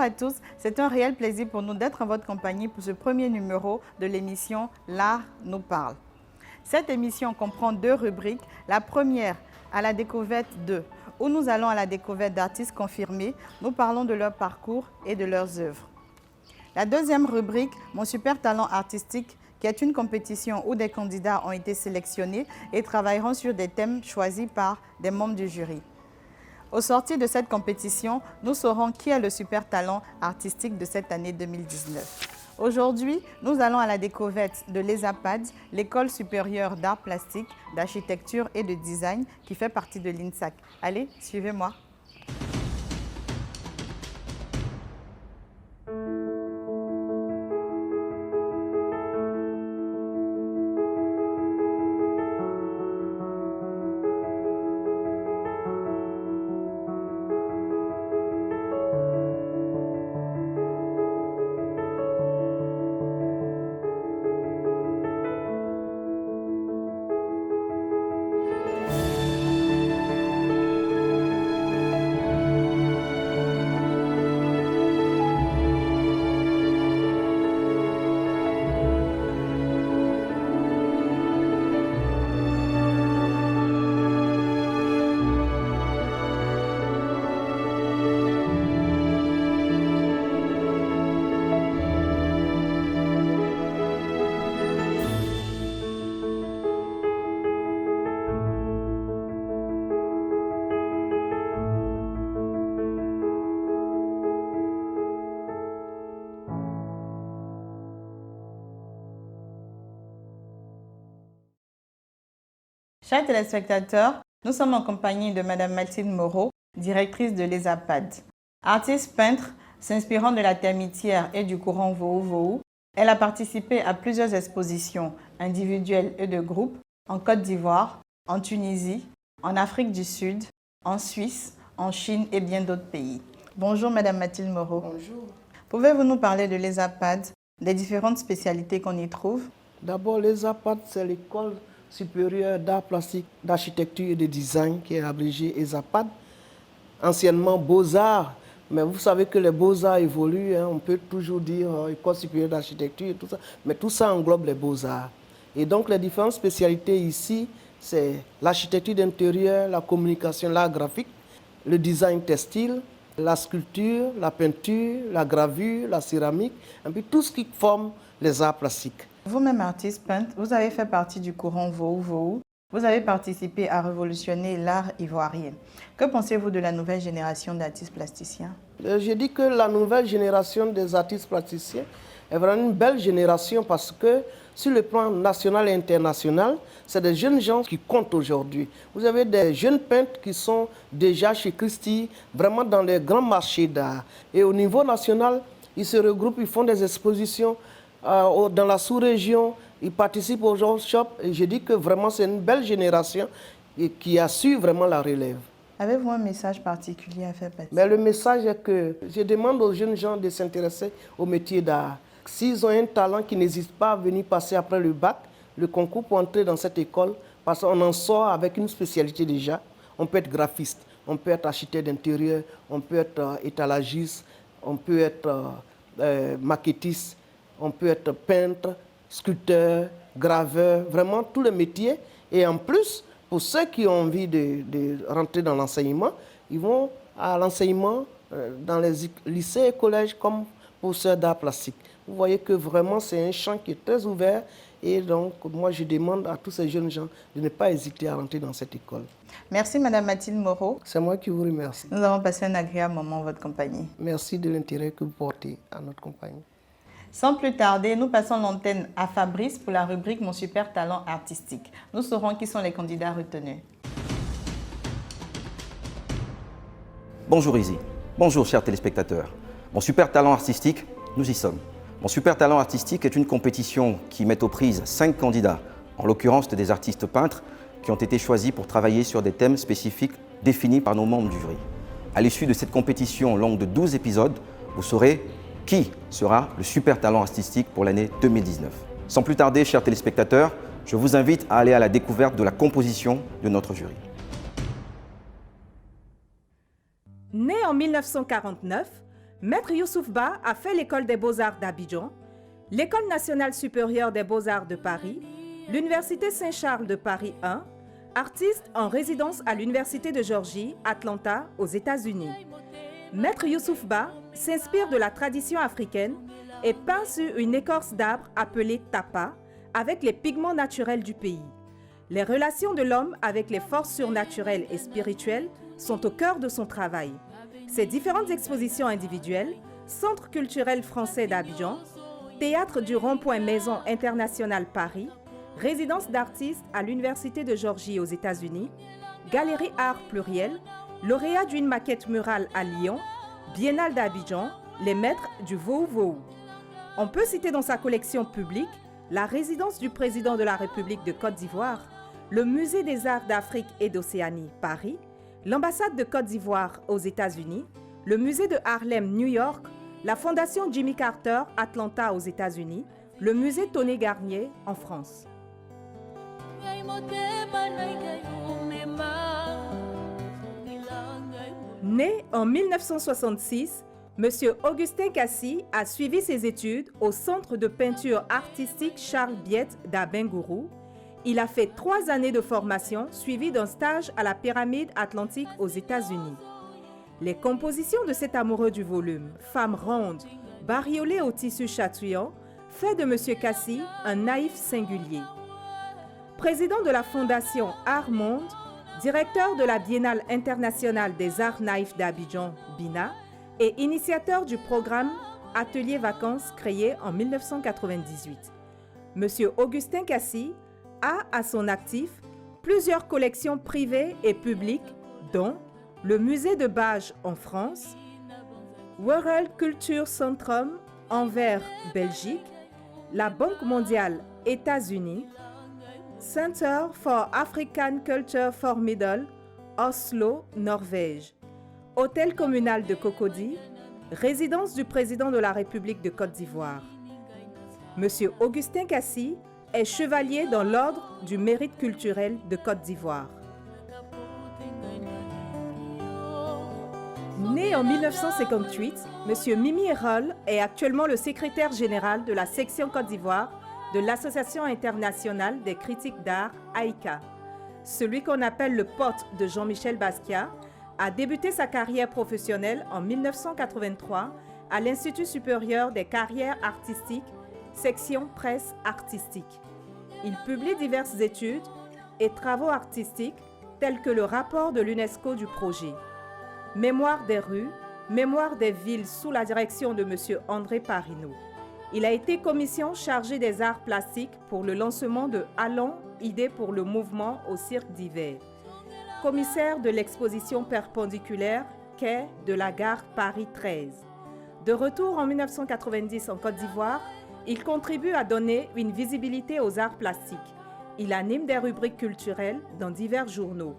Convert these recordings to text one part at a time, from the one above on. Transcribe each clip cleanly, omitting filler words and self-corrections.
à tous, c'est un réel plaisir pour nous d'être en votre compagnie pour ce premier numéro de l'émission L'Art nous parle. Cette émission comprend deux rubriques. La première, à la découverte d'eux, où nous allons à la découverte d'artistes confirmés, nous parlons de leur parcours et de leurs œuvres. La deuxième rubrique, Mon super talent artistique, qui est une compétition où des candidats ont été sélectionnés et travailleront sur des thèmes choisis par des membres du jury. Au sortir de cette compétition, nous saurons qui est le super talent artistique de cette année 2019. Aujourd'hui, nous allons à la découverte de l'ESAPAD, l'École supérieure d'art plastique, d'architecture et de design qui fait partie de l'INSAC. Allez, suivez-moi. Chers téléspectateurs, nous sommes en compagnie de Madame Mathilde Moreau, directrice de l'ESAPAD. Artiste peintre, s'inspirant de la termitière et du courant Vohou-Vohou, elle a participé à plusieurs expositions individuelles et de groupe en Côte d'Ivoire, en Tunisie, en Afrique du Sud, en Suisse, en Chine et bien d'autres pays. Bonjour Madame Mathilde Moreau. Bonjour. Pouvez-vous nous parler de l'ESAPAD, des différentes spécialités qu'on y trouve? D'abord, l'ESAPAD, c'est l'école supérieure d'art plastique, d'architecture et de design qui est abrégée ESAPAD, anciennement Beaux-Arts. Mais vous savez que les Beaux-Arts évoluent, on peut toujours dire école supérieure d'architecture et tout ça, mais tout ça englobe les Beaux-Arts. Et donc les différentes spécialités ici, c'est l'architecture d'intérieur, la communication, l'art graphique, le design textile, la sculpture, la peinture, la gravure, la céramique, et puis tout ce qui forme les arts plastiques. Vous-même artiste peintre, vous avez fait partie du courant Vohou-Vohou. Vous avez participé à révolutionner l'art ivoirien. Que pensez-vous de la nouvelle génération d'artistes plasticiens? Je dis que la nouvelle génération des artistes plasticiens est vraiment une belle génération parce que sur le plan national et international, c'est des jeunes gens qui comptent aujourd'hui. Vous avez des jeunes peintres qui sont déjà chez Christie, vraiment dans les grands marchés d'art. Et au niveau national, ils se regroupent, ils font des expositions dans la sous-région, ils participent aux workshops. Et je dis que vraiment c'est une belle génération qui a su vraiment la relève. Avez-vous un message particulier à faire passer? Mais le message est que je demande aux jeunes gens de s'intéresser au métier d'art. S'ils ont un talent, qu'ils n'hésitent pas à venir passer après le bac, le concours pour entrer dans cette école, parce qu'on en sort avec une spécialité déjà. On peut être graphiste, on peut être architecte d'intérieur, on peut être étalagiste, on peut être maquettiste, on peut être peintre, sculpteur, graveur, vraiment tous les métiers. Et en plus, pour ceux qui ont envie de rentrer dans l'enseignement, ils vont à l'enseignement dans les lycées et collèges comme professeurs d'art plastique. Vous voyez que vraiment c'est un champ qui est très ouvert et donc moi je demande à tous ces jeunes gens de ne pas hésiter à rentrer dans cette école. Merci Madame Mathilde Moreau. C'est moi qui vous remercie. Nous avons passé un agréable moment en votre compagnie. Merci de l'intérêt que vous portez à notre compagnie. Sans plus tarder, nous passons l'antenne à Fabrice pour la rubrique Mon super talent artistique. Nous saurons qui sont les candidats retenus. Bonjour Izzy. Bonjour chers téléspectateurs. Mon super talent artistique, nous y sommes. Mon super talent artistique est une compétition qui met aux prises 5 candidats, en l'occurrence des artistes peintres, qui ont été choisis pour travailler sur des thèmes spécifiques définis par nos membres du jury. À l'issue de cette compétition longue de 12 épisodes, vous saurez qui sera le super talent artistique pour l'année 2019. Sans plus tarder, chers téléspectateurs, je vous invite à aller à la découverte de la composition de notre jury. Né en 1949, Maître Youssouf Ba a fait l'École des Beaux-Arts d'Abidjan, l'École nationale supérieure des Beaux-Arts de Paris, l'Université Saint-Charles de Paris 1, artiste en résidence à l'Université de Géorgie, Atlanta, aux États-Unis. Maître Youssouf Ba s'inspire de la tradition africaine et peint sur une écorce d'arbre appelée tapa avec les pigments naturels du pays. Les relations de l'homme avec les forces surnaturelles et spirituelles sont au cœur de son travail. Ses différentes expositions individuelles, Centre culturel français d'Abidjan, Théâtre du Rond-Point Maison Internationale Paris, Résidence d'artistes à l'Université de Géorgie aux États-Unis, Galerie Art Pluriel, lauréat d'une maquette murale à Lyon, Biennale d'Abidjan, les maîtres du Vou-Vou. On peut citer dans sa collection publique la résidence du président de la République de Côte d'Ivoire, le Musée des Arts d'Afrique et d'Océanie, Paris, l'ambassade de Côte d'Ivoire aux États-Unis, le musée de Harlem, New York, la fondation Jimmy Carter, Atlanta aux États-Unis, le musée Tony Garnier en France. Né en 1966, M. Augustin Kassi a suivi ses études au Centre de peinture artistique Charles Biette d'Abengourou. Il a fait 3 années de formation suivies d'un stage à la Pyramide Atlantique aux États-Unis. Les compositions de cet amoureux du volume, femme ronde, bariolée au tissu chatouillant, fait de M. Kassi un naïf singulier. Président de la Fondation Art Monde, directeur de la Biennale internationale des arts naïfs d'Abidjan, BINA, et initiateur du programme Atelier Vacances créé en 1998. M. Augustin Kassi a à son actif plusieurs collections privées et publiques, dont le Musée de Bages en France, World Culture Centrum, Anvers, Belgique, la Banque mondiale, États-Unis, Center for African Culture Formidable, Oslo, Norvège, Hôtel communal de Cocody, résidence du président de la République de Côte d'Ivoire. Monsieur Augustin Kassi est chevalier dans l'Ordre du Mérite culturel de Côte d'Ivoire. Né en 1958, M. Mimi Erol est actuellement le secrétaire général de la section Côte d'Ivoire de l'Association internationale des critiques d'art, AICA. Celui qu'on appelle le pote de Jean-Michel Basquiat a débuté sa carrière professionnelle en 1983 à l'Institut supérieur des carrières artistiques, section presse artistique. Il publie diverses études et travaux artistiques tels que le rapport de l'UNESCO du projet. Mémoire des rues, mémoire des villes sous la direction de M. André Parino. Il a été commission chargée des arts plastiques pour le lancement de Allons, idées pour le mouvement au cirque d'hiver. Commissaire de l'exposition perpendiculaire Quai de la gare Paris 13. De retour en 1990 en Côte d'Ivoire, il contribue à donner une visibilité aux arts plastiques. Il anime des rubriques culturelles dans divers journaux.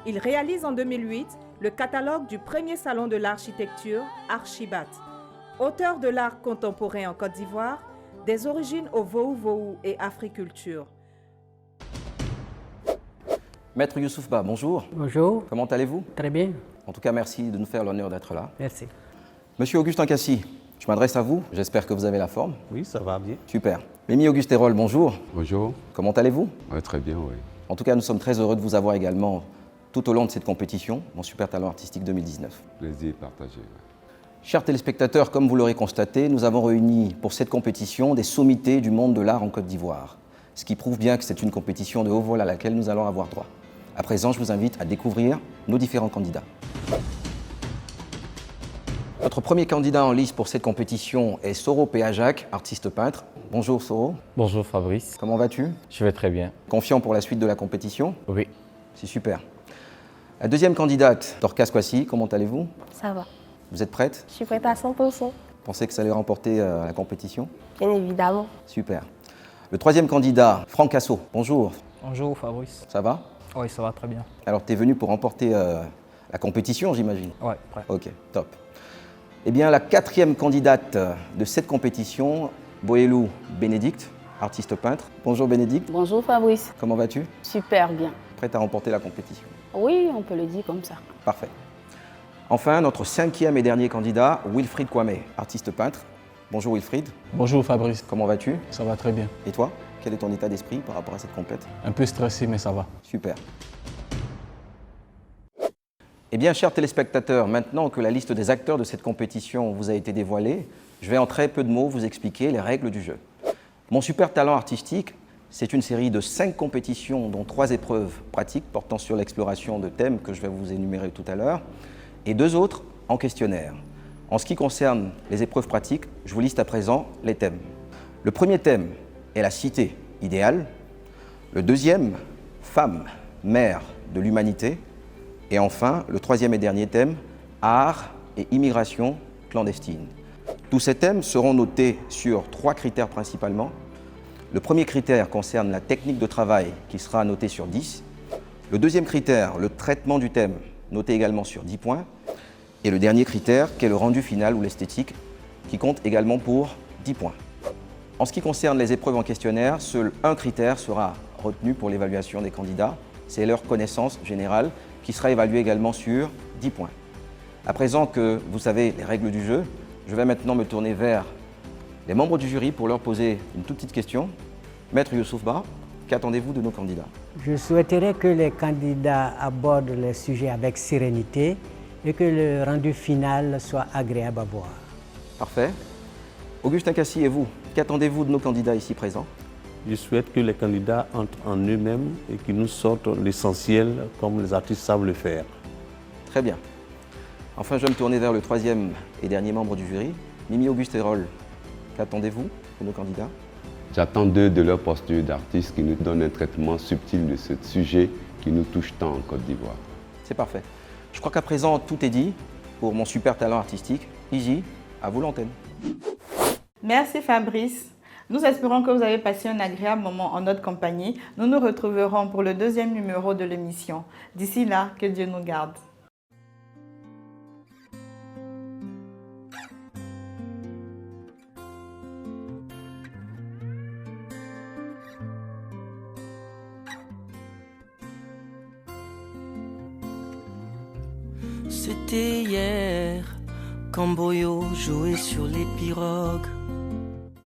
Il réalise en 2008 le catalogue du premier salon de l'architecture Archibat. Auteur de l'art contemporain en Côte d'Ivoire, des origines au Vou-Vou et Africulture. Maître Youssouf Ba, bonjour. Bonjour. Comment allez-vous? Très bien. En tout cas, merci de nous faire l'honneur d'être là. Merci. Monsieur Augustin Kassi, je m'adresse à vous. J'espère que vous avez la forme. Oui, ça va bien. Super. Mimi Auguste Erol, bonjour. Bonjour. Comment allez-vous? Oui, très bien, oui. En tout cas, nous sommes très heureux de vous avoir également tout au long de cette compétition, mon Super Talent Artistique 2019. Plaisir partagé. Oui. Chers téléspectateurs, comme vous l'aurez constaté, nous avons réuni pour cette compétition des sommités du monde de l'art en Côte d'Ivoire, ce qui prouve bien que c'est une compétition de haut vol à laquelle nous allons avoir droit. À présent, je vous invite à découvrir nos différents candidats. Notre premier candidat en lice pour cette compétition est Soro Péajac, artiste peintre. Bonjour Soro. Bonjour Fabrice. Comment vas-tu? Je vais très bien. Confiant pour la suite de la compétition? Oui. C'est super. La deuxième candidate, Dorcas Kwasi, comment allez-vous? Ça va. Vous êtes prête? Je suis prête à 100%. Pensez que ça allait remporter la compétition? Bien évidemment. Super. Le troisième candidat, Franck Casso. Bonjour. Bonjour Fabrice. Ça va? Oui, ça va très bien. Alors, tu es venu pour remporter la compétition, j'imagine? Oui, prêt. Ok, top. Eh bien, la quatrième candidate de cette compétition, Boélou Bénédicte, artiste peintre. Bonjour Bénédicte. Bonjour Fabrice. Comment vas-tu? Super bien. Prête à remporter la compétition? Oui, on peut le dire comme ça. Parfait. Enfin, notre cinquième et dernier candidat, Wilfried Kwame, artiste peintre. Bonjour Wilfried. Bonjour Fabrice. Comment vas-tu? Ça va très bien. Et toi? Quel est ton état d'esprit par rapport à cette compète? Un peu stressé, mais ça va. Super. Eh bien, chers téléspectateurs, maintenant que la liste des acteurs de cette compétition vous a été dévoilée, je vais en très peu de mots vous expliquer les règles du jeu. Mon super talent artistique, c'est une série de 5 compétitions, dont 3 épreuves pratiques portant sur l'exploration de thèmes que je vais vous énumérer tout à l'heure, et 2 autres en questionnaire. En ce qui concerne les épreuves pratiques, je vous liste à présent les thèmes. Le premier thème est la cité idéale. Le deuxième, femme, mère de l'humanité. Et enfin, le troisième et dernier thème, art et immigration clandestine. Tous ces thèmes seront notés sur 3 critères principalement. Le premier critère concerne la technique de travail qui sera notée sur 10. Le deuxième critère, le traitement du thème, noté également sur 10 points. Et le dernier critère, qui est le rendu final ou l'esthétique, qui compte également pour 10 points. En ce qui concerne les épreuves en questionnaire, seul un critère sera retenu pour l'évaluation des candidats, c'est leur connaissance générale, qui sera évaluée également sur 10 points. À présent que vous savez les règles du jeu, je vais maintenant me tourner vers les membres du jury pour leur poser une toute petite question. Maître Youssouf Ba, qu'attendez-vous de nos candidats? Je souhaiterais que les candidats abordent les sujets avec sérénité et que le rendu final soit agréable à voir. Parfait. Augustin Cassi et vous, qu'attendez-vous de nos candidats ici présents? Je souhaite que les candidats entrent en eux-mêmes et qu'ils nous sortent l'essentiel comme les artistes savent le faire. Très bien. Enfin, je vais me tourner vers le troisième et dernier membre du jury, Mimi Auguste Hérol. Qu'attendez-vous de nos candidats? J'attends d'eux de leur posture d'artiste qui nous donne un traitement subtil de ce sujet qui nous touche tant en Côte d'Ivoire. C'est parfait. Je crois qu'à présent, tout est dit pour mon super talent artistique. Easy, à vous l'antenne. Merci Fabrice. Nous espérons que vous avez passé un agréable moment en notre compagnie. Nous nous retrouverons pour le 2e numéro de l'émission. D'ici là, que Dieu nous garde. C'était hier quand Boyo jouait sur les pirogues.